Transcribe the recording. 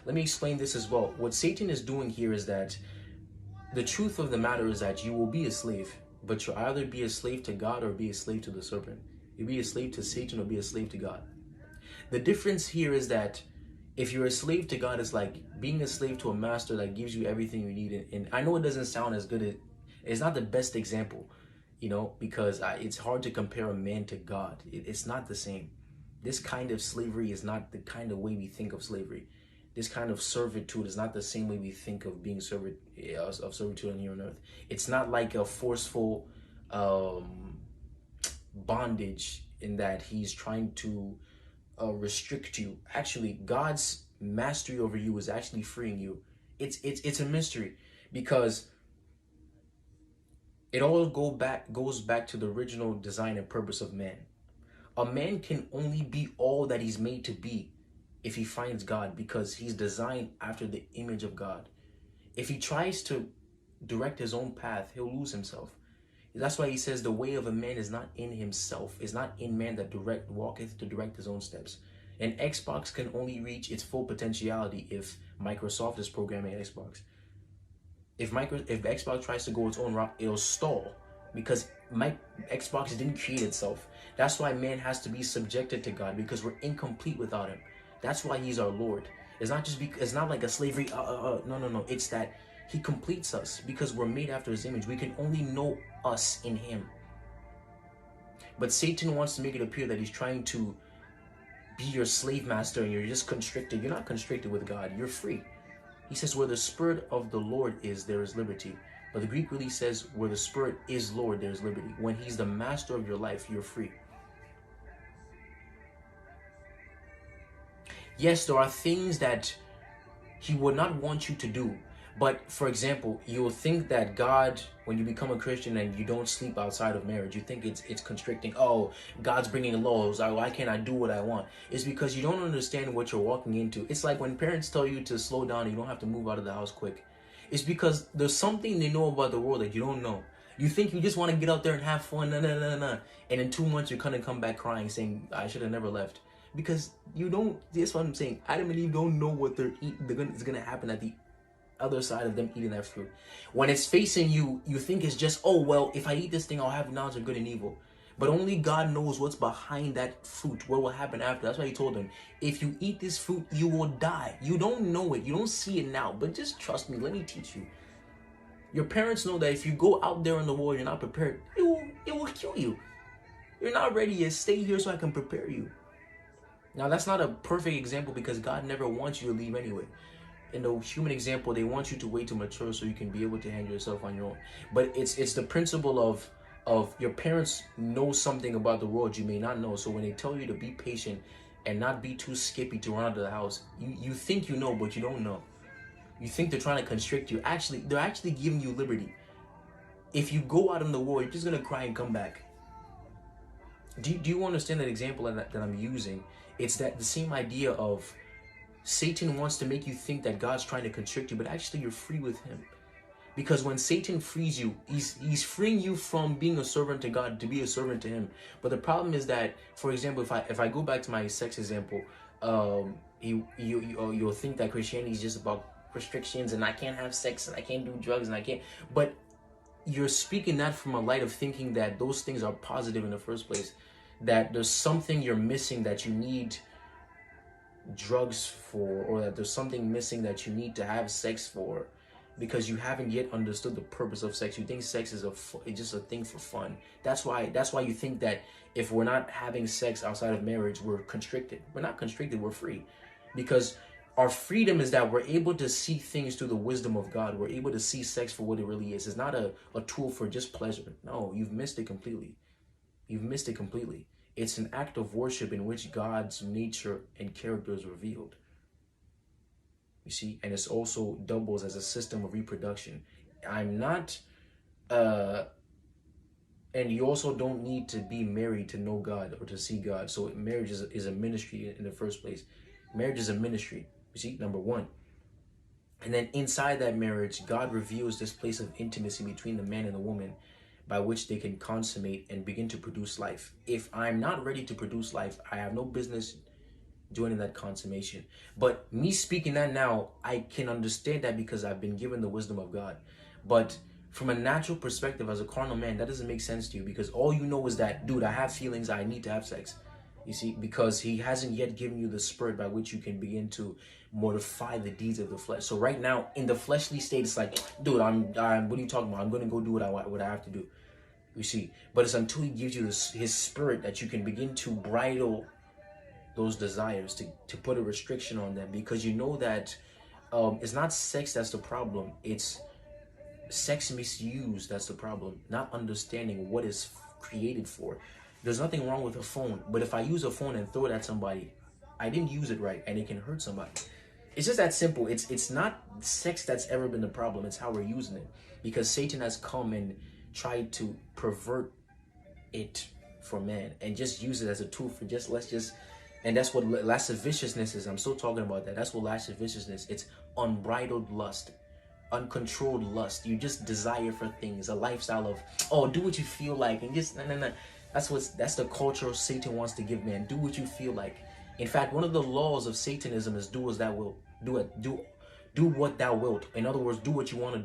let me explain this as well. What Satan is doing here is that the truth of the matter is that you will be a slave, but you'll either be a slave to God or be a slave to the serpent. You'll be a slave to Satan or be a slave to God. The difference here is that if you're a slave to God, it's like being a slave to a master that gives you everything you need. And I know it doesn't sound as good. It's not the best example, because it's hard to compare a man to God. It's not the same. This kind of slavery is not the kind of way we think of slavery. This kind of servitude is not the same way we think of being servitude on here on earth. It's not like a forceful bondage in that he's trying to restrict you. Actually, God's mastery over you is actually freeing you. It's a mystery, because it all goes back to the original design and purpose of man. A man can only be all that he's made to be if he finds God, because he's designed after the image of God. If he tries to direct his own path, he'll lose himself. That's why he says the way of a man is not in himself, is not in man that walketh to direct his own steps. And Xbox can only reach its full potentiality if Microsoft is programming Xbox. If Xbox tries to go its own route, it'll stall, because Xbox didn't create itself. That's why man has to be subjected to God, because we're incomplete without him. That's why he's our Lord. It's not just it's not like a slavery. No. It's that he completes us because we're made after his image. We can only know us in him. But Satan wants to make it appear that he's trying to be your slave master and you're just constricted. You're not constricted with God. You're free. He says, where the Spirit of the Lord is, there is liberty. But the Greek really says, where the Spirit is Lord, there is liberty. When he's the master of your life, you're free. Yes, there are things that he would not want you to do. But for example, you'll think that God, when you become a Christian and you don't sleep outside of marriage, you think it's constricting. Oh, God's bringing laws. Why can't I do what I want? It's because you don't understand what you're walking into. It's like when parents tell you to slow down and you don't have to move out of the house quick. It's because there's something they know about the world that you don't know. You think you just want to get out there and have fun, and in 2 months you're gonna come back crying saying, I should have never left. Because you don't, that's what I'm saying, Adam and Eve don't know what it's gonna happen at the other side of them eating that fruit. When it's facing you, you think it's just, oh, well, if I eat this thing, I'll have knowledge of good and evil. But only God knows what's behind that fruit, what will happen after. That's why he told them, if you eat this fruit, you will die. You don't know it, you don't see it now, but just trust me, let me teach you. Your parents know that if you go out there in the world, you're not prepared, it will kill you. You're not ready yet, stay here so I can prepare you. Now, that's not a perfect example because God never wants you to leave anyway. In the human example, they want you to wait to mature so you can be able to handle yourself on your own. But it's the principle of your parents know something about the world you may not know. So when they tell you to be patient and not be too skippy to run out of the house, you think you know, but you don't know. You think they're trying to constrict you. They're actually giving you liberty. If you go out in the world, you're just going to cry and come back. Do you understand that example that I'm using? It's that the same idea of Satan wants to make you think that God's trying to constrict you, but actually you're free with him. Because when Satan frees you, he's freeing you from being a servant to God to be a servant to him. But the problem is that, for example, if I go back to my sex example, you'll think that Christianity is just about restrictions and I can't have sex and I can't do drugs and I can't. But you're speaking that from a light of thinking that those things are positive in the first place. That there's something you're missing that you need drugs for, or that there's something missing that you need to have sex for, because you haven't yet understood the purpose of sex. You think sex is just a thing for fun. That's why you think that if we're not having sex outside of marriage, we're constricted. We're not constricted, we're free. Because our freedom is that we're able to see things through the wisdom of God. We're able to see sex for what it really is. It's not a tool for just pleasure. No, you've missed it completely. You've missed it completely. It's an act of worship in which God's nature and character is revealed. You see, and it's also doubles as a system of reproduction. I'm not, and you also don't need to be married to know God or to see God. So marriage is a ministry in the first place. Marriage is a ministry, you see, number one. And then inside that marriage, God reveals this place of intimacy between the man and the woman, by which they can consummate and begin to produce life. If I'm not ready to produce life, I have no business joining that consummation. But me speaking that now, I can understand that because I've been given the wisdom of God. But from a natural perspective, as a carnal man, that doesn't make sense to you, because all you know is that, dude, I have feelings, I need to have sex. You see, because he hasn't yet given you the spirit by which you can begin to mortify the deeds of the flesh. So right now, in the fleshly state, it's like, dude, I'm what are you talking about? I'm going to go do what I have to do. You see, but it's until he gives you his spirit that you can begin to bridle those desires, to put a restriction on them, because you know that it's not sex that's the problem, it's sex misuse that's the problem, not understanding what it's created for. There's nothing wrong with a phone, but if I use a phone and throw it at somebody, I didn't use it right and it can hurt somebody. It's just that simple. It's not sex that's ever been the problem, it's how we're using it, because Satan has come and tried to pervert it for man and just use it as a tool for and that's what lasciviousness is. I'm still talking about that. That's what lasciviousness. It's unbridled lust, uncontrolled lust. You just desire for things, a lifestyle of, oh, do what you feel like, and just no. That's the culture Satan wants to give man. Do what you feel like. In fact, one of the laws of Satanism is do as thou wilt. Do what thou wilt. In other words, do what you want to